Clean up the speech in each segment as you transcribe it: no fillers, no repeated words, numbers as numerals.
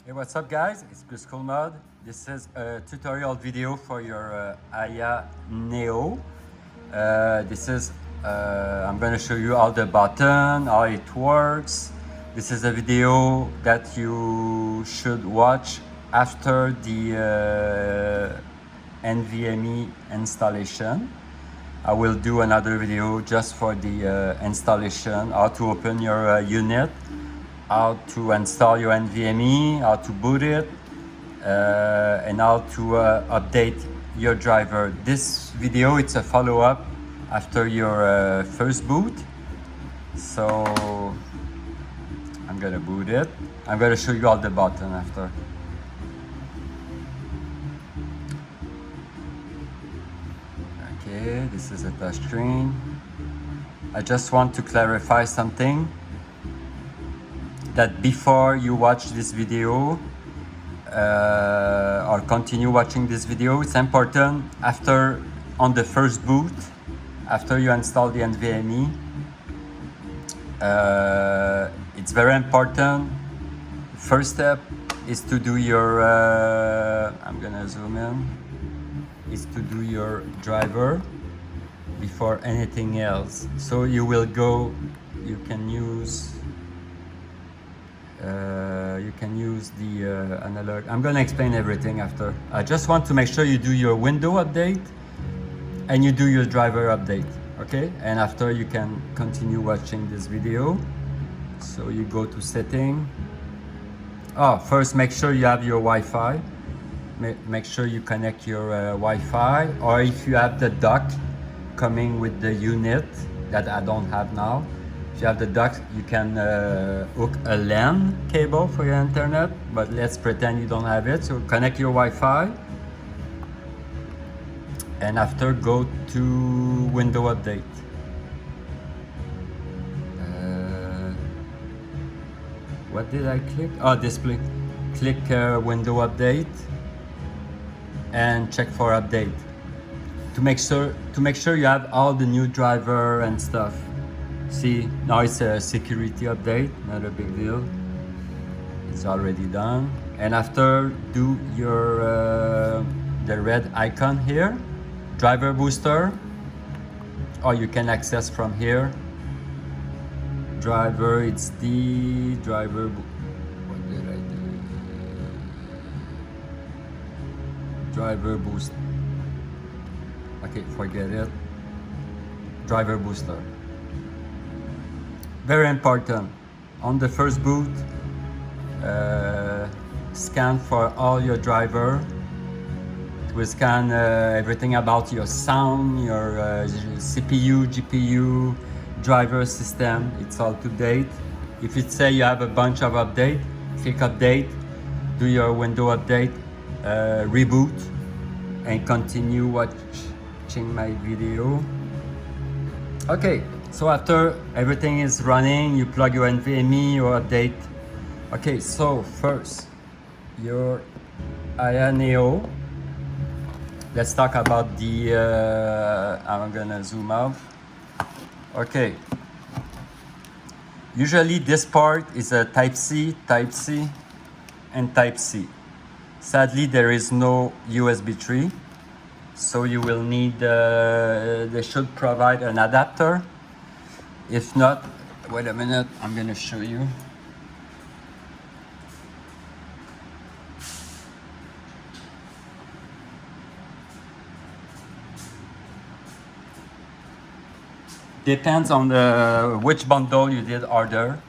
Hey, what's up guys? It's Kriscoolmod. This is a tutorial video for your Ayaneo. I'm going to show you all the button, how it works. This is a video that you should watch after the NVMe installation. I will do another video just for the installation, how to open your unit, how to install your NVMe, how to boot it, and how to update your driver. This video, it's a follow-up after your first boot. So I'm gonna boot it. I'm gonna show you all the buttons after. Okay, this is a touch screen. I just want to clarify something, that before you watch this video or continue watching this video, it's important on the first boot, after you install the NVMe, it's very important. First step is to do your, I'm gonna zoom in, is to do your driver before anything else. So you will go, you can use the analog. I'm gonna explain everything after. I just want to make sure you do your window update and you do your driver update, okay? And after you can continue watching this video. So you go to setting. First make sure you have your Wi-Fi. Make sure you connect your Wi-Fi, or if you have the dock coming with the unit that I don't have now. If you have the dock, you can hook a LAN cable for your internet, but let's pretend you don't have it. So connect your Wi-Fi, and after go to window update. What did I click? Display. Click window update and check for update to make sure you have all the new driver and stuff. See, now it's a security update, not a big deal. It's already done. And after, do your the red icon here, driver booster, or you can access from here. Driver, it's the driver. What did I do? Driver boost. Okay, forget it. Driver booster. Very important. On the first boot, scan for all your driver. It will scan everything about your sound, your CPU, GPU, driver system. It's all to date. If it say you have a bunch of update, click update, do your window update, reboot, and continue watching my video. Okay. So after everything is running, you plug your NVMe or update. Okay, so first, your Ayaneo. Let's talk about the, I'm gonna zoom out. Okay. Usually this part is a Type-C, Type-C, and Type-C. Sadly, there is no USB 3. So you will need, they should provide an adapter. If not, wait a minute, I'm gonna show you. Depends on which bundle you did order.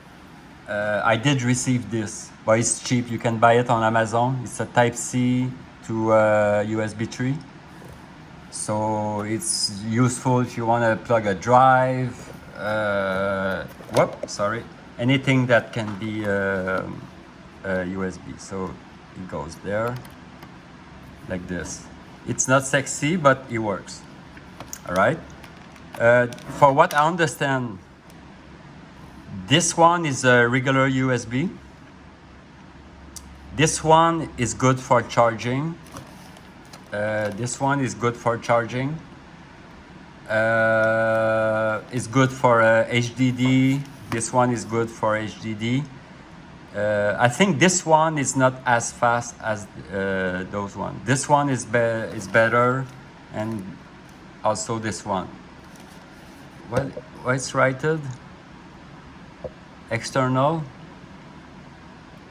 I did receive this, but it's cheap. You can buy it on Amazon. It's a Type-C to USB 3. So it's useful if you want to plug a drive. Anything that can be USB. So it goes there like this. It's not sexy, but it works. All right. For what I understand, this one is a regular USB. This one is good for charging. This one is good for charging. It's good for HDD. This one is good for HDD. I think this one is not as fast as those one. This one is better, and also this one. Well, what's rated? External.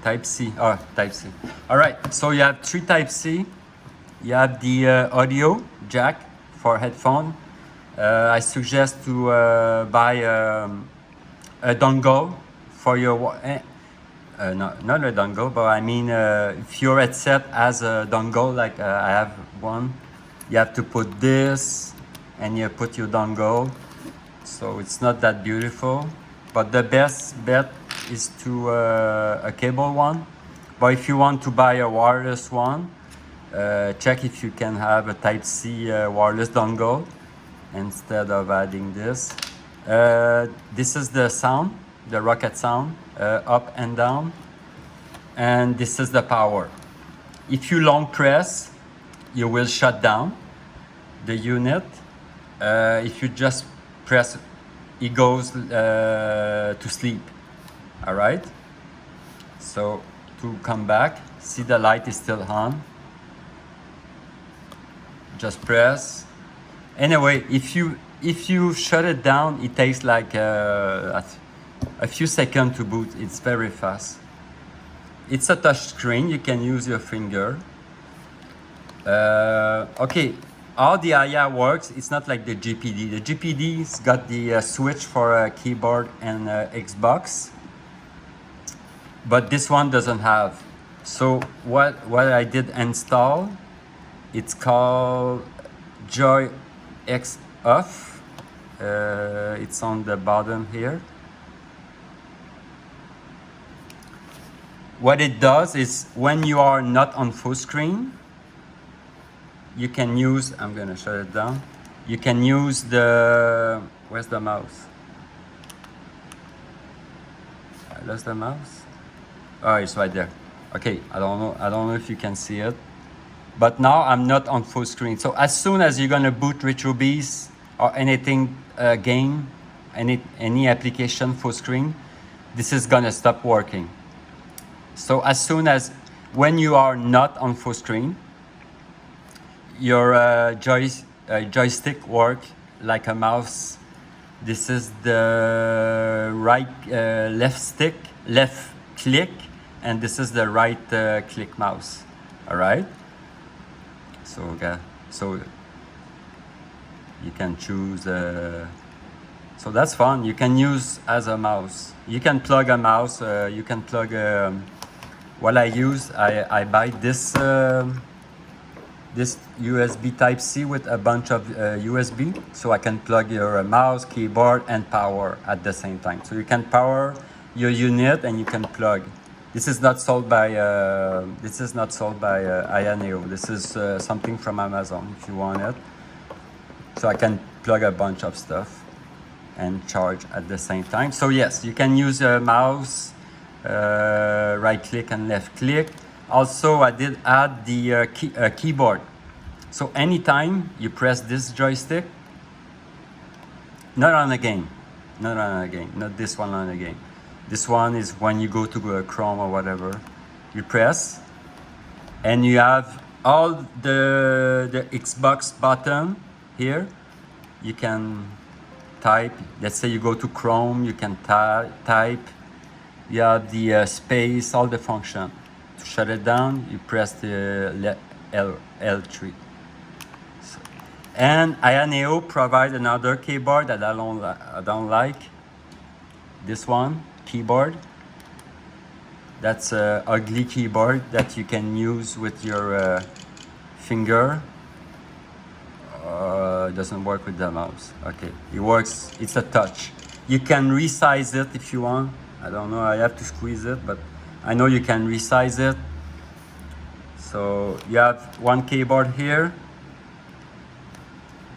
Type C. Oh, Type C. All right. So you have 3 Type C. You have the audio jack for headphone. I suggest to buy a dongle for your. Not a dongle, but I mean, if your headset has a dongle, like I have one, you have to put this and you put your dongle. So it's not that beautiful. But the best bet is to a cable one. But if you want to buy a wireless one, check if you can have a Type C wireless dongle instead of adding this. This is the sound, the rocket sound, up and down. And this is the power. If you long press, you will shut down the unit. If you just press, it goes to sleep. All right. So to come back, see the light is still on. Just press. Anyway, if you shut it down, it takes like a few seconds to boot. It's very fast. It's a touch screen. You can use your finger. Okay, how the Aya works, it's not like the GPD. The GPD's got the switch for a keyboard and Xbox, but this one doesn't have. So what I did install, it's called Joy X Off. It's on the bottom here. What it does is when you are not on full screen, you can use, I'm gonna shut it down. You can use the, where's the mouse? I lost the mouse. Oh, it's right there. Okay, I don't know if you can see it. But now I'm not on full screen. So as soon as you're gonna boot RetroBeast or anything game, any application full screen, this is gonna stop working. So as soon as, when you are not on full screen, your joystick work like a mouse. This is the right left click, and this is the right click mouse. All right. So you can choose. So that's fun. You can use as a mouse. You can plug a mouse. You can plug. What I use, I buy this this USB Type C with a bunch of USB, so I can plug your mouse, keyboard, and power at the same time. So you can power your unit and you can plug. This is not sold by Ayaneo. This is something from Amazon if you want it. So I can plug a bunch of stuff and charge at the same time. So yes, you can use a mouse, right click and left click. Also, I did add the keyboard. So anytime you press this joystick, not on a game, not this one on a game. This one is when you go to Chrome or whatever, you press, and you have all the Xbox button here. You can type. Let's say you go to Chrome, you can type. You have the space, all the function. To shut it down, you press the L3. So, and Ayaneo provide another keyboard that I don't like. This one, keyboard. That's an ugly keyboard that you can use with your finger. It doesn't work with the mouse. Okay, it works. It's a touch. You can resize it if you want. I don't know. I have to squeeze it, but I know you can resize it. So you have one keyboard here.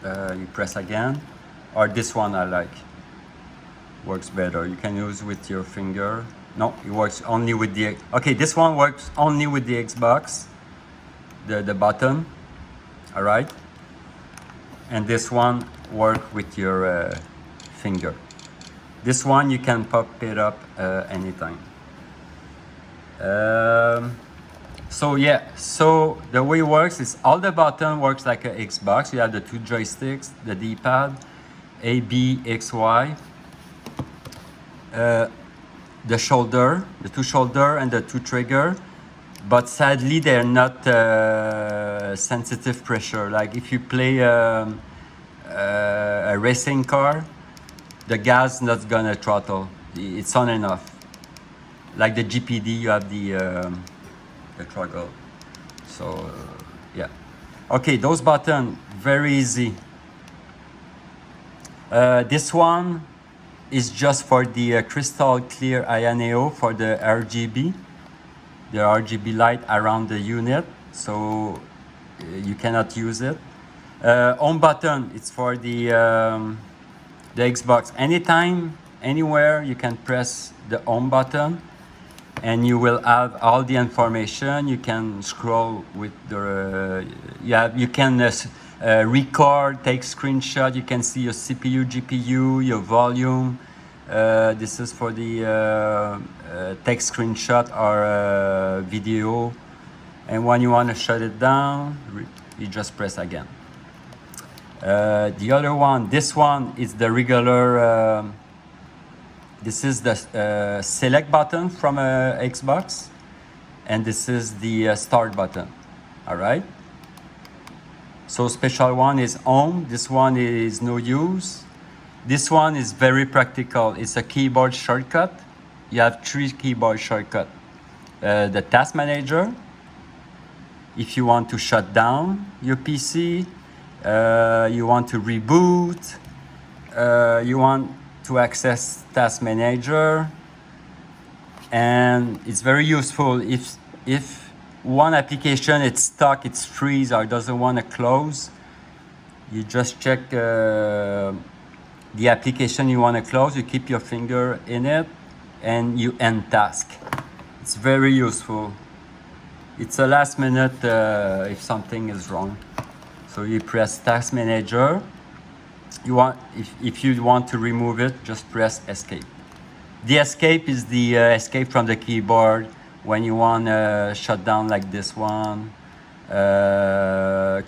You press again, or this one I like. Works better. You can use with your finger. No, it works only with the. Okay, this one works only with the Xbox. The button. All right. And this one work with your finger. This one you can pop it up anytime. So yeah, so the way it works is all the button works like a Xbox. You have the two joysticks, the D-pad, A, B, X, Y, the shoulder, the two shoulder and the two trigger. But sadly, they're not sensitive pressure. Like if you play a racing car, the gas not gonna throttle. It's on and off. Like the GPD, you have the throttle. So yeah. Okay, those buttons very easy. This one is just for the crystal clear Ayaneo for the RGB. The RGB light around the unit, so you cannot use it. Home button, it's for the Xbox. Anytime, anywhere, you can press the home button and you will have all the information. You can scroll with the, you can record, take screenshot. You can see your CPU, GPU, your volume. This is for the take screenshot or video. And when you want to shut it down, you just press again. The other one, this one is the regular, this is the select button from Xbox. And this is the start button, all right? So special one is home, this one is no use. This one is very practical. It's a keyboard shortcut. You have 3 keyboard shortcuts. The task manager, if you want to shut down your PC, you want to reboot, you want to access task manager, and it's very useful if one application it's stuck, it's freeze or doesn't want to close, you just check the application you want to close, you keep your finger in it and you end task. It's very useful. It's a last minute if something is wrong. So you press task manager. You want, if you want to remove it, just press escape. The escape is the escape from the keyboard when you want to shut down like this one.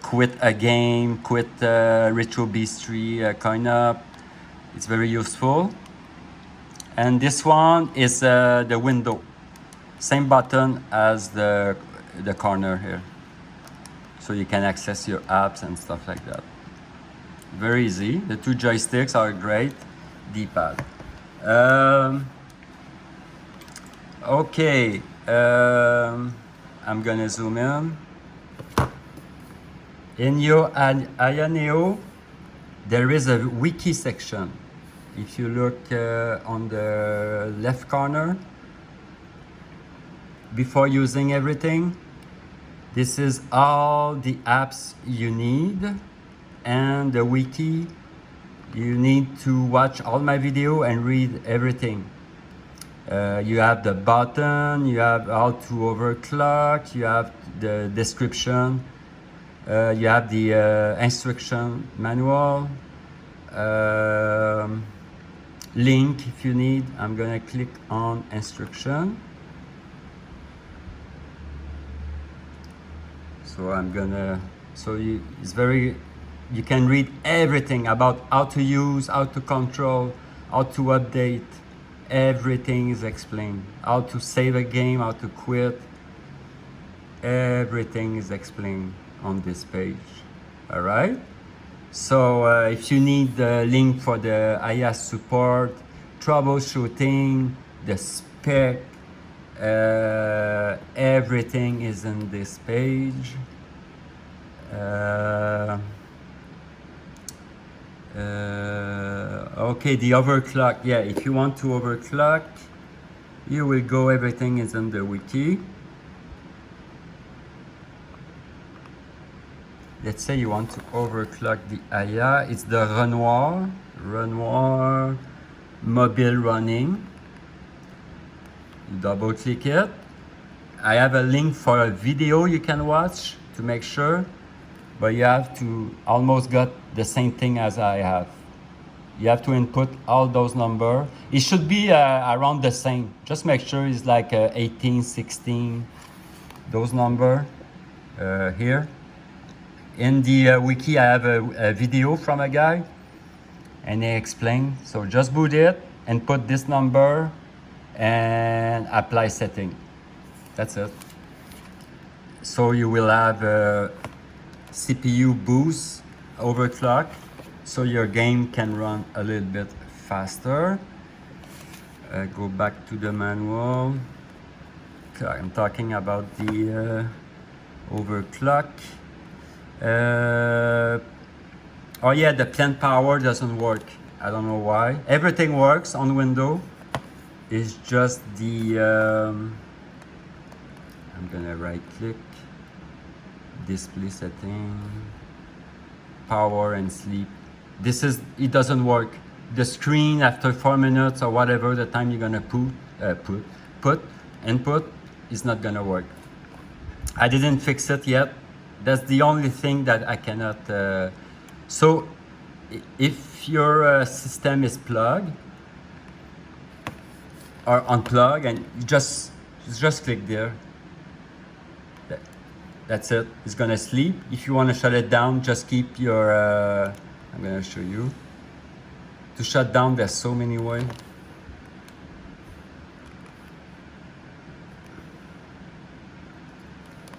Quit a game, quit RetroBeast 3 coin up. It's very useful. And this one is the window. Same button as the corner here. So you can access your apps and stuff like that. Very easy. The two joysticks are great. D-pad. Okay. I'm gonna zoom in. In your Ayaneo, there is a wiki section. If you look on the left corner, before using everything, this is all the apps you need, and the wiki, you need to watch all my video and read everything. You have the button, you have how to overclock, you have the description, you have the instruction manual, link if you need. I'm gonna click on instruction. So I'm gonna, it's very, you can read everything about how to use, how to control, how to update. Everything is explained. How to save a game, how to quit. Everything is explained on this page. All right. So if you need the link for the IaaS support, troubleshooting, the spec, everything is in this page. Okay, the overclock. Yeah, if you want to overclock, you will go, everything is in the wiki. Let's say you want to overclock the Aya. It's the Renoir mobile running. You double click it. I have a link for a video you can watch to make sure, but you have to almost got the same thing as I have. You have to input all those numbers. It should be around the same. Just make sure it's like 18, 16, those numbers here. In the wiki, I have a video from a guy, and he explained. So just boot it and put this number and apply setting. That's it. So you will have a CPU boost overclock, so your game can run a little bit faster. Go back to the manual. I'm talking about the overclock. Oh yeah, the plant power doesn't work. I don't know why. Everything works on Windows. It's just the I'm gonna right click, display setting, power and sleep. It doesn't work. The screen after 4 minutes or whatever the time you're gonna put input is not gonna work. I didn't fix it yet. That's the only thing that I cannot. So if your system is plugged or unplug, and you just click there. That's it. It's gonna sleep. If you want to shut it down, just keep your. I'm gonna show you. To shut down, there's so many ways.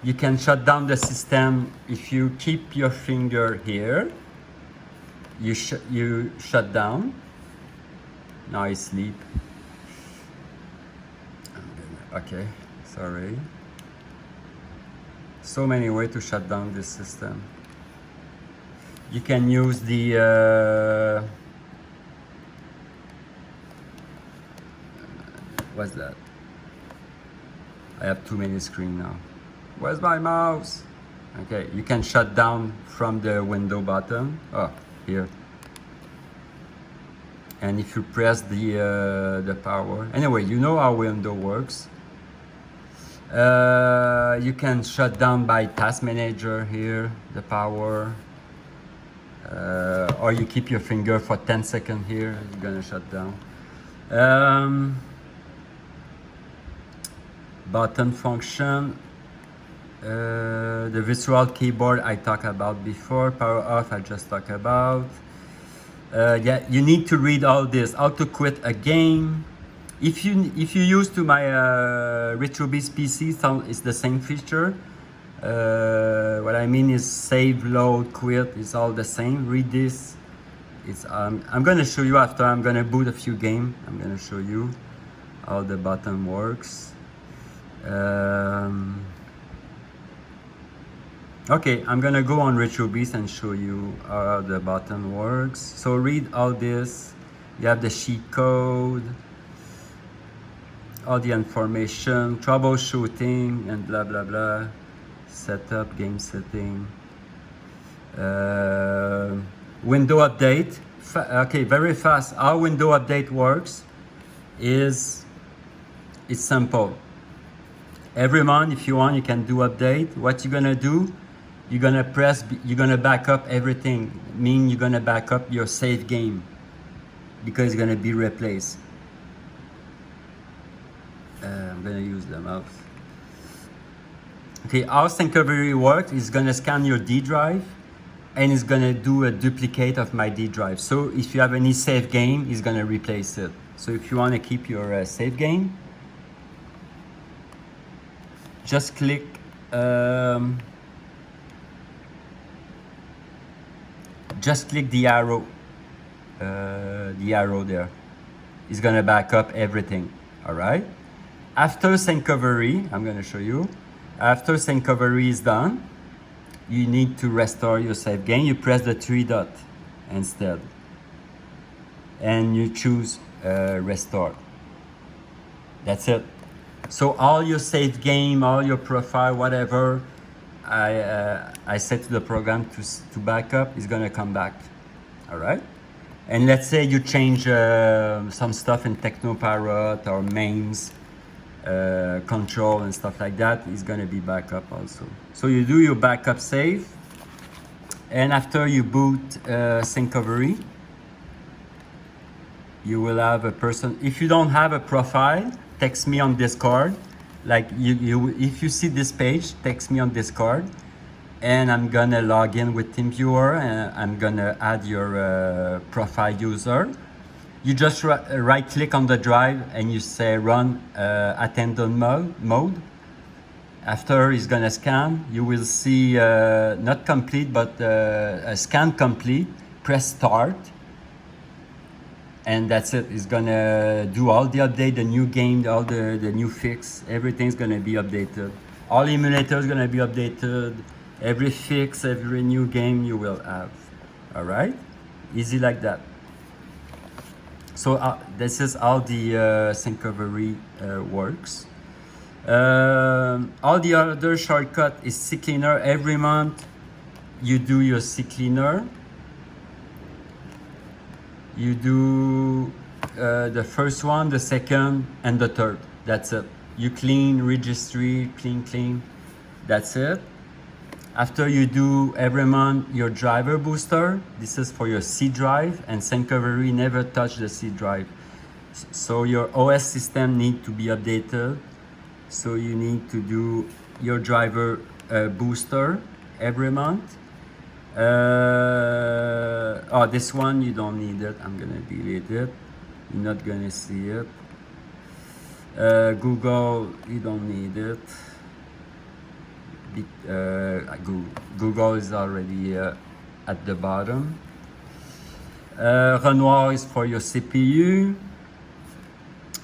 You can shut down the system if you keep your finger here. You shut down. Now it's sleep. Okay, sorry. So many ways to shut down this system. You can use the what's that? I have too many screens now. Where's my mouse? Okay, you can shut down from the window button. Oh, here. And if you press the power. Anyway, you know how window works. You can shut down by task manager here, the power. Or you keep your finger for 10 seconds here, it's gonna shut down. Button function. The virtual keyboard I talked about before. Power off I just talked about. Yeah, you need to read all this. How to quit a game. If you use to my RetroBeast PC, it's the same feature. What I mean is save, load, quit. It's all the same. Read this. It's I'm gonna show you after. I'm gonna boot a few games. I'm gonna show you how the button works. Okay, I'm gonna go on RetroBeast and show you how the button works. So read all this. You have the sheet code, all the information, troubleshooting, and blah blah blah. Setup, game setting, window update. Okay, very fast. How window update works is it's simple. Every month, if you want, you can do update. What you're gonna do? You're gonna back up everything. Mean you're gonna back up your save game because it's gonna be replaced. I'm gonna use the mouse. Okay, how Syncovery works is gonna scan your D drive and it's gonna do a duplicate of my D drive. So if you have any save game, it's gonna replace it. So if you wanna keep your save game, just click the arrow there. It's gonna back up everything. All right. After Syncovery, I'm gonna show you. After Syncovery is done, you need to restore your save game. You press the 3 dot instead, and you choose restore. That's it. So all your save game, all your profile, whatever, I set to the program to back up, is gonna come back. All right. And let's say you change some stuff in Technoparrot or MAMEs, control and stuff like that, is gonna be backup also. So you do your backup save, and after you boot Syncovery, you will have a person. If you don't have a profile, text me on Discord. Like if you see this page, text me on Discord, and I'm gonna log in with TeamViewer, and I'm gonna add your profile user. You just right click on the drive and you say run attendant mode. After he's gonna scan, you will see not complete, but a scan complete. Press start, and that's it. It's gonna do all the update, the new game, all the new fix. Everything's gonna be updated. All emulators gonna be updated. Every fix, every new game you will have. All right, easy like that. So this is how the sync recovery works. All the other shortcut is CCleaner. Every month you do your CCleaner. You do the first one, the second, and the third. That's it. You clean, registry, clean. That's it. After you do every month your driver booster, this is for your C drive, and sync recovery never touch the C drive. So your OS system need to be updated. So you need to do your driver booster every month. Oh, this one you don't need it. I'm gonna delete it. You're not gonna see it. Google, you don't need it. Google is already at the bottom. Renoir is for your CPU.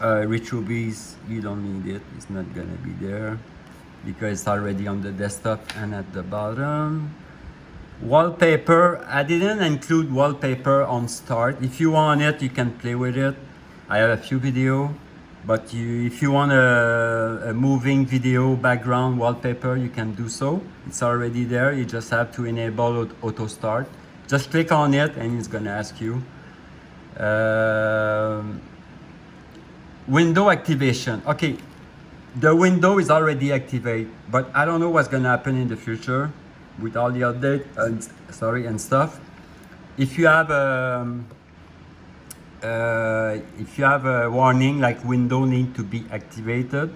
RetroBeast, you don't need it. It's not gonna be there because it's already on the desktop and at the bottom. Wallpaper, I didn't include wallpaper on start. If you want it, you can play with it. I have a few videos, but if you want a moving video background wallpaper, you can do so. It's already there. You just have to enable auto start. Just click on it and it's gonna ask you. Window activation. Okay, the window is already activated, but I don't know what's gonna happen in the future with all the update and stuff. If you have a warning like window need to be activated,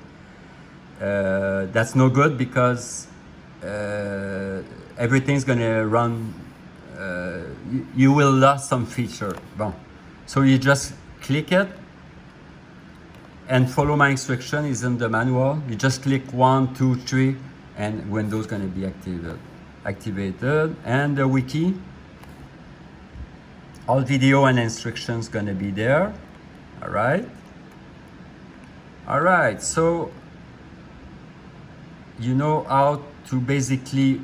that's no good because everything's gonna run. You will lose some feature. Bon. So you just click it and follow my instruction. Is in the manual. You just click 1, 2, 3, and Windows gonna be activated. And the wiki, all video and instructions gonna be there. All right, so you know how to basically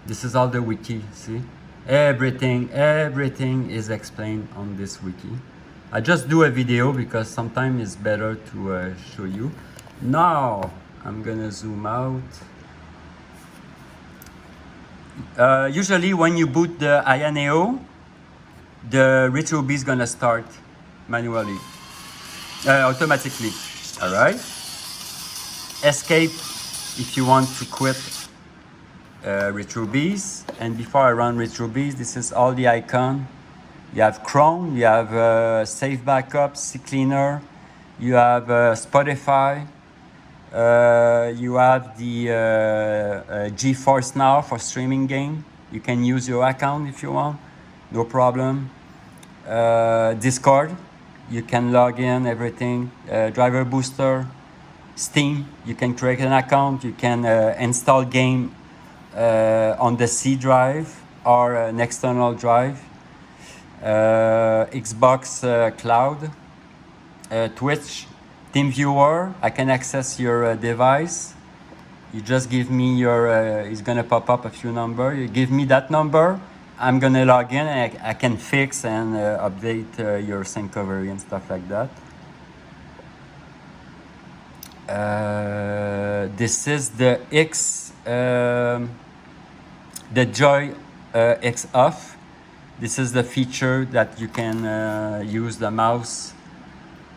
this is all the wiki. See, everything is explained on this wiki. I just do a video because sometimes it's better to show you. Now I'm gonna zoom out. Usually when you boot the Ayaneo, the RetroBeast is gonna start manually, automatically. All right. Escape if you want to quit RetroBeast. And before I run RetroBeast, this is all the icon. You have Chrome, you have Save Backup, CCleaner, you have Spotify, you have the GeForce Now for streaming game. You can use your account if you want, no problem. Discord, you can log in, everything. Driver Booster, Steam, you can create an account, you can install game on the C drive or an external drive. Xbox Cloud, Twitch, TeamViewer. I can access your device. You just give me your, it's gonna pop up a few numbers. You give me that number, I'm gonna log in and I can fix and update your sync recovery and stuff like that. This is the the Joy X off. This is the feature that you can use the mouse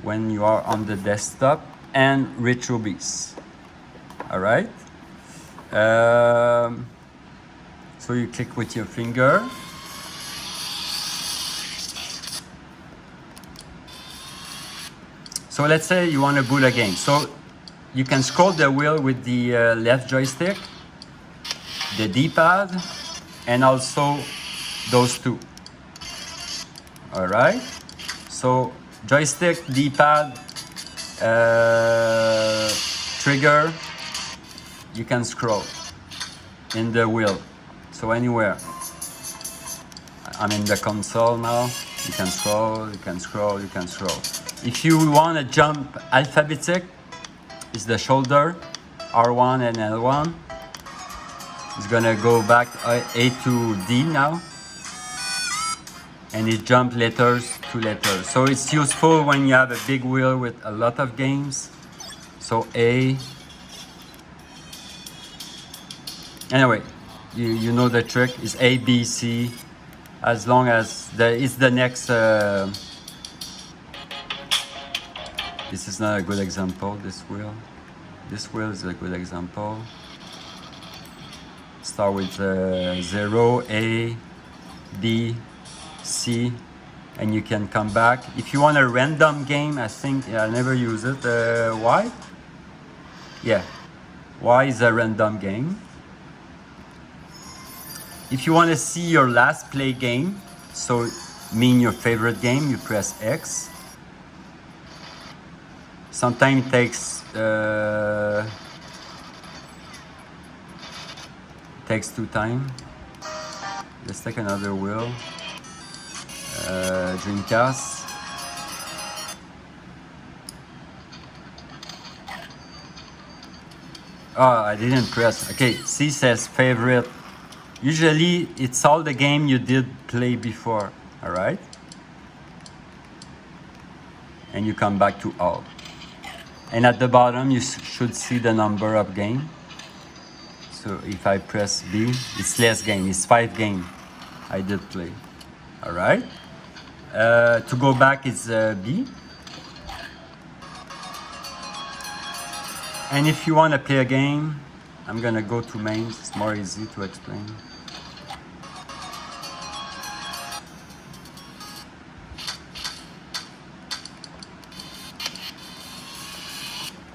when you are on the desktop, and RetroBeast. All right. So you click with your finger. So let's say you want to boot a game. So you can scroll the wheel with the left joystick, the D-pad, and also those two. All right. So joystick, D-pad, trigger, you can scroll in the wheel. So anywhere. I'm in the console now. You can scroll, you can scroll, you can scroll. If you want to jump alphabetic, it's the shoulder, R1 and L1. It's gonna go back A to D now. And it jumps letters to letters. So it's useful when you have a big wheel with a lot of games. So A. Anyway, you know the trick is A, B, C. As long as it's the next. This is not a good example. This wheel. This wheel is a good example. Start with 0, A, B, C, and you can come back. If you want a random game, I think I never use it. Y? Yeah, Y is a random game. If you want to see your last play game, so mean your favorite game, you press X. Sometimes it takes 2 times. Let's take another wheel. Dreamcast. Oh, I didn't press. Okay, C says favorite. Usually it's all the game you did play before, all right? And you come back to all. And at the bottom you should see the number of game. So if I press B, it's less game, it's 5 game I did play, all right? To go back is B. And if you want to play a game, I'm gonna go to MAME, it's more easy to explain.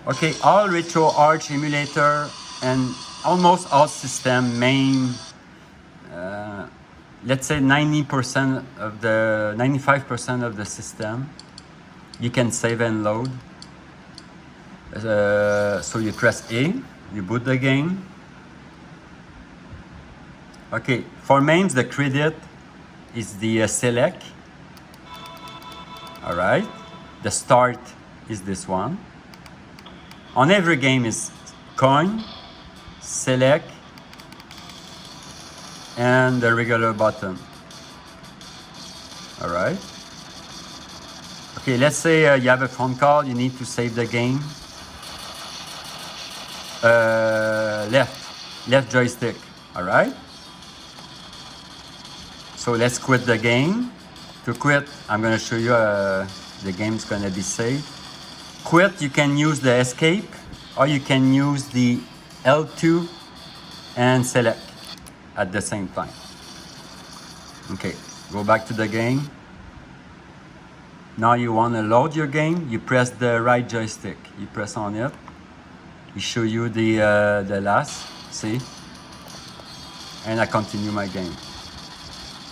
Okay, all RetroArch emulator and almost all system MAME, let's say 90% of the 95% of the system you can save and load. So you press A, you boot the game. Okay, for MAMEs the credit is the select. All right, the start is this one. On every game is coin, select, and the regular button. All right. Okay, let's say you have a phone call, you need to save the game. Left joystick. All right. So let's quit the game. To quit, I'm gonna show you the game's gonna be saved. Quit, you can use the escape, or you can use the L2 and select at the same time. Okay, go back to the game. Now you want to load your game, you press the right joystick. You press on it. It show you the last, see? And I continue my game.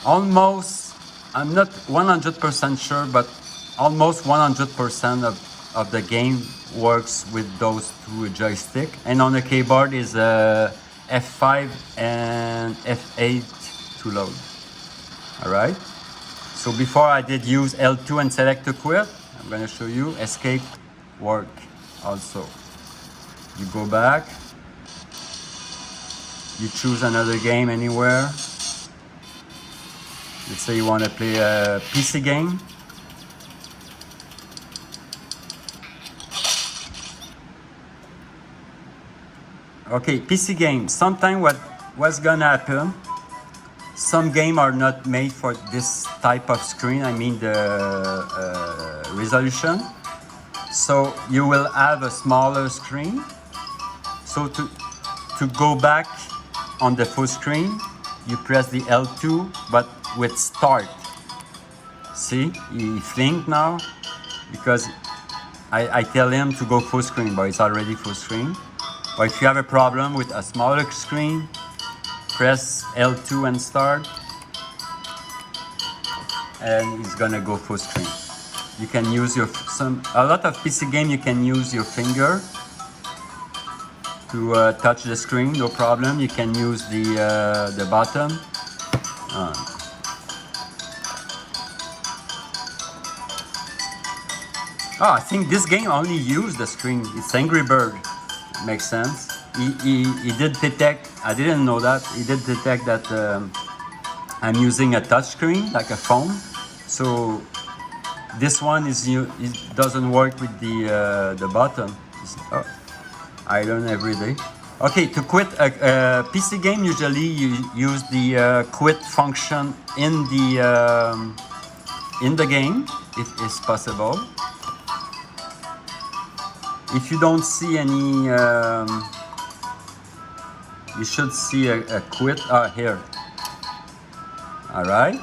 Almost, I'm not 100% sure, but almost 100% of the game works with those two joysticks. And on the keyboard is F5 and F8 to load. All right. So before I did use L2 and select to quit, I'm going to show you escape work also. You go back. You choose another game anywhere. Let's say you want to play a PC game. Okay, PC game. Sometimes what's gonna happen, some games are not made for this type of screen, I mean the resolution. So you will have a smaller screen. So to go back on the full screen, you press the L2, but with start. See, he flinked now because I tell him to go full screen, but it's already full screen. Or if you have a problem with a smaller screen, press L2 and start, and it's gonna go full screen. You can use your a lot of PC game you can use your finger to touch the screen, no problem. You can use the button. I think this game only used the screen. It's Angry Bird. Makes sense. He did detect, I didn't know that, he did detect that I'm using a touch screen, like a phone. So this one it doesn't work with the button. I learn every day. Okay, to quit a PC game, usually you use the quit function in the game, if it's possible. If you don't see any, you should see a quit here. All right,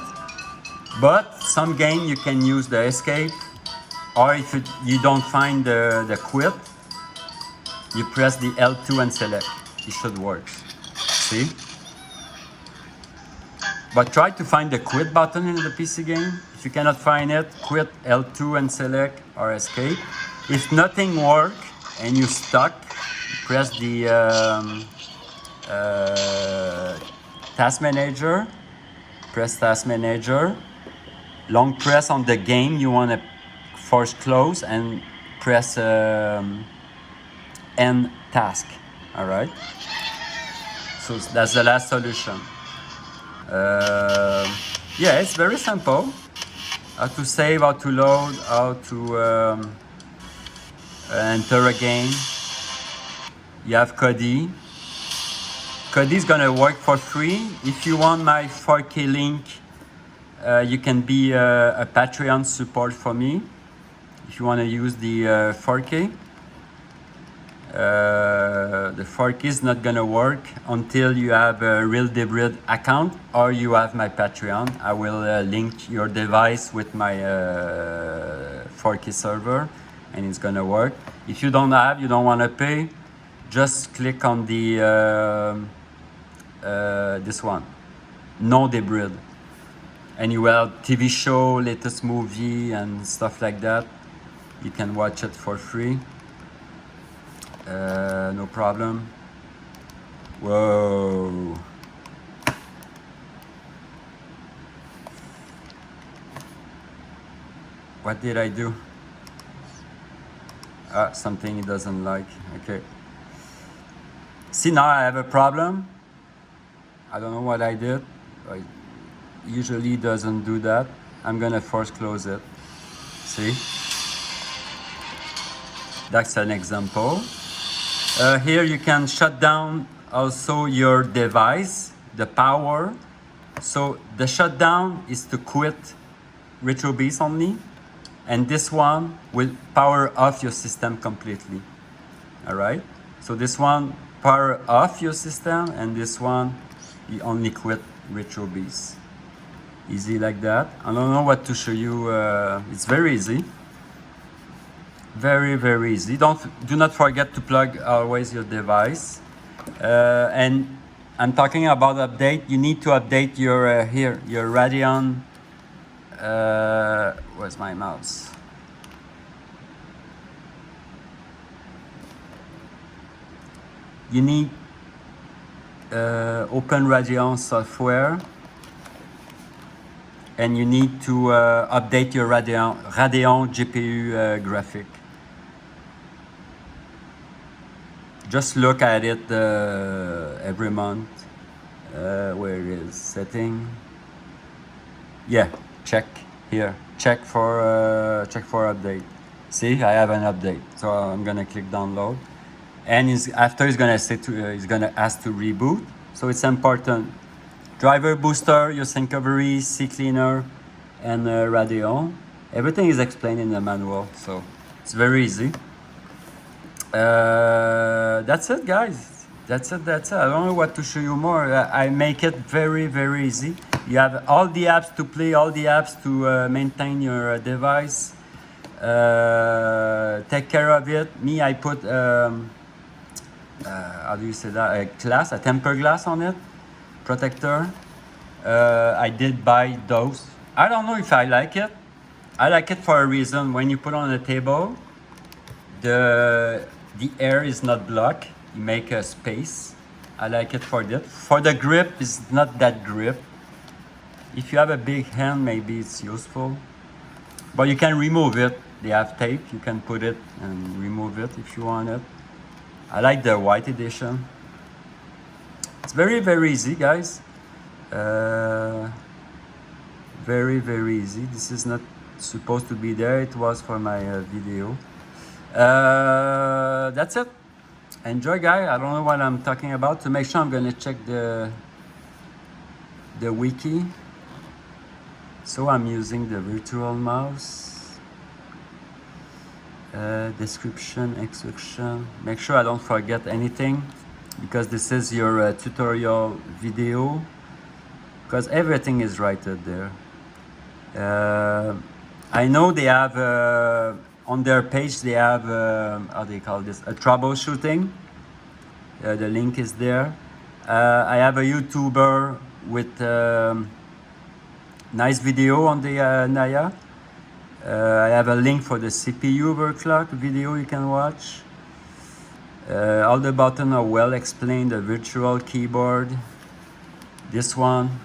but some game you can use the escape, or if you don't find the quit, you press the L2 and select. It should work. See? But try to find the quit button in the PC game. If you cannot find it, quit L2 and select, or escape. If nothing works and you're stuck, press the task manager. Press task manager. Long press on the game you want to force close and press end task. All right. So that's the last solution. Yeah, it's very simple. How to save, how to load, how to enter a game. You have Cody. Cody is gonna work for free. If you want my 4K link, you can be a Patreon support for me. If you want to use the 4K. The 4K is not gonna work until you have a real Debrid account or you have my Patreon. I will link your device with my 4K server and it's gonna work. If you don't have, you don't want to pay, just click on the this one, no Debrid, and you will have TV show, latest movie and stuff like that. You can watch it for free. No problem. Whoa. What did I do? Something he doesn't like. Okay. See, now I have a problem. I don't know what I did. I usually doesn't do that. I'm gonna force close it. See? That's an example. Here you can shut down also your device, the power. So the shutdown is to quit RetroBeast only, and this one will power off your system completely. All right. So this one power off your system, and this one you only quit RetroBeast. Easy like that. I don't know what to show you. It's very easy. Very, very easy. Do not forget to plug always your device. And I'm talking about update. You need to update your here your Radeon. Where's my mouse? You need open Radeon software, and you need to update your Radeon GPU graphic. Just look at it every month. Where it is setting. Yeah, check here. Check for update. See, I have an update. So I'm gonna click download, and after he's gonna say he's gonna ask to reboot. So it's important. Driver booster, your sync recovery, CCleaner, and Radeon. Everything is explained in the manual, so it's very easy. That's it, guys. That's it. I don't know what to show you more. I make it very, very easy. You have all the apps to play, all the apps to maintain your device. Take care of it. Me, I put how do you say that? A temper glass on it, protector. I did buy those. I don't know if I like it. I like it for a reason. When you put on the table, the air is not blocked. You make a space. I like it for that. For the grip, it's not that grip. If you have a big hand, maybe it's useful. But you can remove it. They have tape. You can put it and remove it if you want it. I like the white edition. It's very, very easy, guys. Very, very easy. This is not supposed to be there. It was for my video. That's it. Enjoy, guys. I don't know what I'm talking about. To make sure, I'm gonna check the wiki. So I'm using the virtual mouse. Description, instruction. Make sure I don't forget anything, because this is your tutorial video, because everything is right there. I know they have on their page, they have how do you call this, a troubleshooting. The link is there. I have a YouTuber with nice video on the Naya. I have a link for the CPU overclock video you can watch. All the buttons are well explained. The virtual keyboard. This one.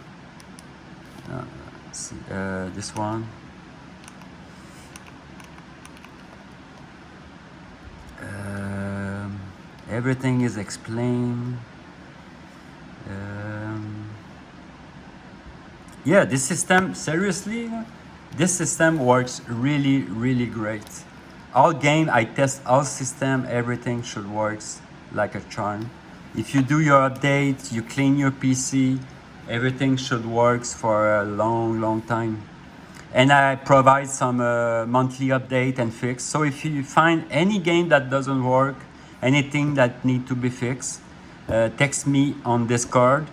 This one. Everything is explained. Yeah, this system, seriously, this system works really, really great. All game, I test all system, everything should work like a charm. If you do your update, you clean your PC, everything should work for a long, long time. And I provide some monthly update and fix. So if you find any game that doesn't work, anything that need to be fixed, text me on Discord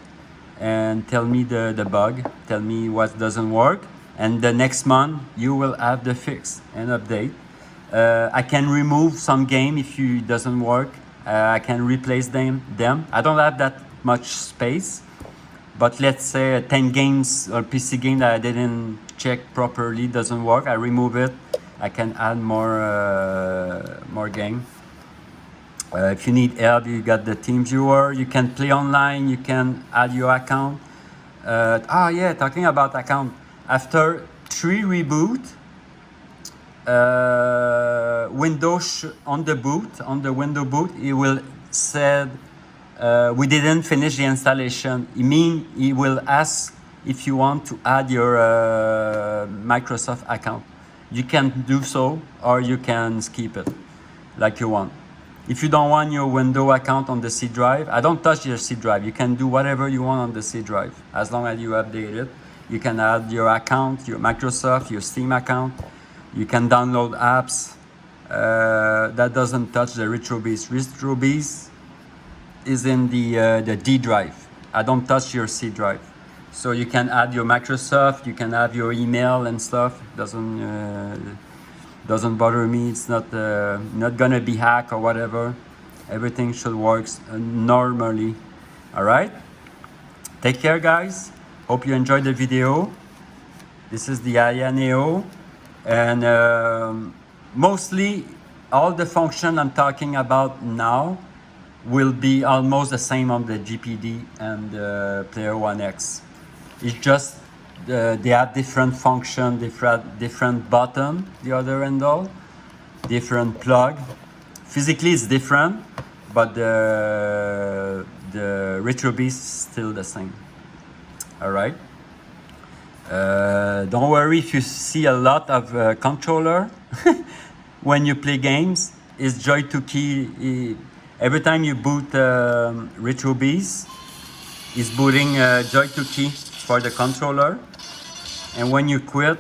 and tell me the bug, tell me what doesn't work, and the next month you will have the fix and update. I can remove some game if it doesn't work. I can replace them. I don't have that much space, but let's say 10 games or PC game that I didn't check properly doesn't work, I remove it. I can add more game. If you need help, you got the team viewer. You can play online. You can add your account. Yeah, talking about account. After 3 reboot, Windows on the window boot, it will said we didn't finish the installation. It will ask if you want to add your Microsoft account. You can do so, or you can skip it like you want. If you don't want your Windows account on the C drive, I don't touch your C drive. You can do whatever you want on the C drive. As long as you update it, you can add your account, your Microsoft, your Steam account. You can download apps. That doesn't touch the RetroBeast. RetroBeast is in the D drive. I don't touch your C drive. So you can add your Microsoft, you can have your email and stuff. Doesn't bother me. It's not gonna be hacked or whatever. Everything should work normally. All right. Take care, guys. Hope you enjoyed the video. This is the Ayaneo, and mostly all the function I'm talking about now will be almost the same on the GPD and the Player One X. It's just they have different function, different button, the other end all, different plug. Physically it's different, but the RetroBeast is still the same. All right. Don't worry if you see a lot of controller when you play games. It's Joy to Key. Every time you boot RetroBeast, it's booting Joy to Key for the controller. And when you quit,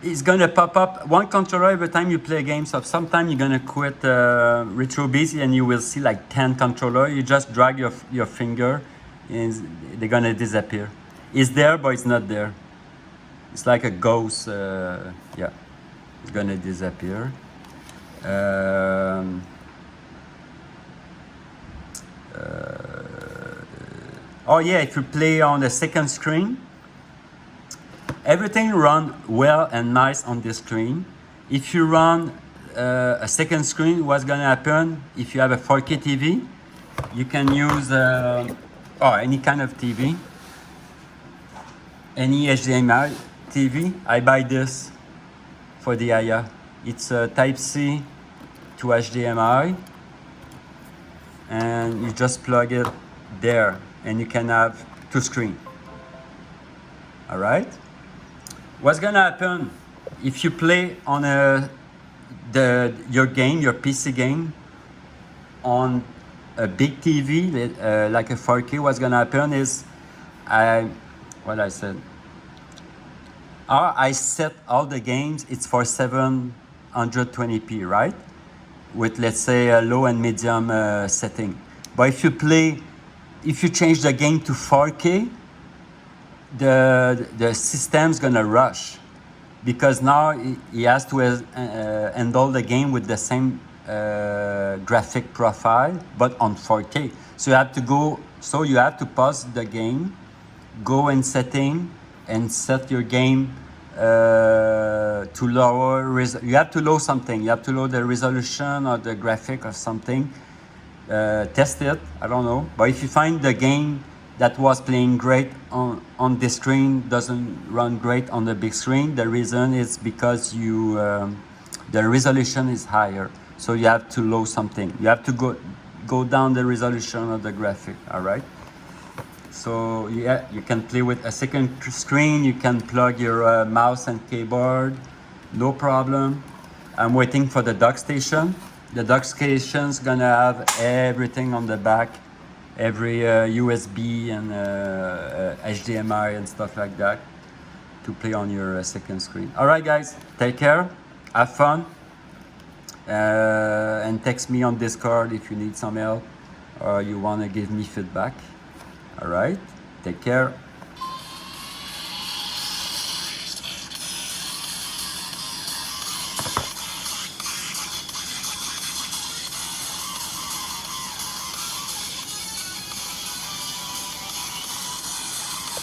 it's gonna pop up one controller every time you play a game. So sometimes you're gonna quit RetroBeast and you will see like 10 controller. You just drag your finger and they're gonna disappear. It's there, but it's not there. It's like a ghost. Yeah. It's gonna disappear. Oh yeah, if you play on the second screen, everything run well and nice on this screen. If you run a second screen, what's gonna happen? If you have a 4K TV, you can use any kind of TV, any HDMI TV. I buy this for the Aya. It's a Type C to HDMI, and you just plug it there, and you can have two screens. All right. What's gonna happen if you play on your PC game on a big TV like a 4K? What's gonna happen is I set all the games. It's for 720p, right? With, let's say, a low and medium setting. But if you change the game to 4K, the system's gonna rush, because now he has to handle the game with the same graphic profile, but on 4K. So you have to pause the game, go in setting, and set your game to lower. You have to load something. You have to load the resolution or the graphic or something. Test it. I don't know. But if you find the game that was playing great on this screen doesn't run great on the big screen, the reason is because the resolution is higher. So you have to load something. You have to go down the resolution of the graphic. All right. So yeah, you can play with a second screen. You can plug your mouse and keyboard, no problem. I'm waiting for the dock station. The dock station's gonna have everything on the back, every USB and HDMI and stuff like that to play on your second screen. All right, guys, take care, have fun, and text me on Discord if you need some help or you wanna give me feedback. All right, take care.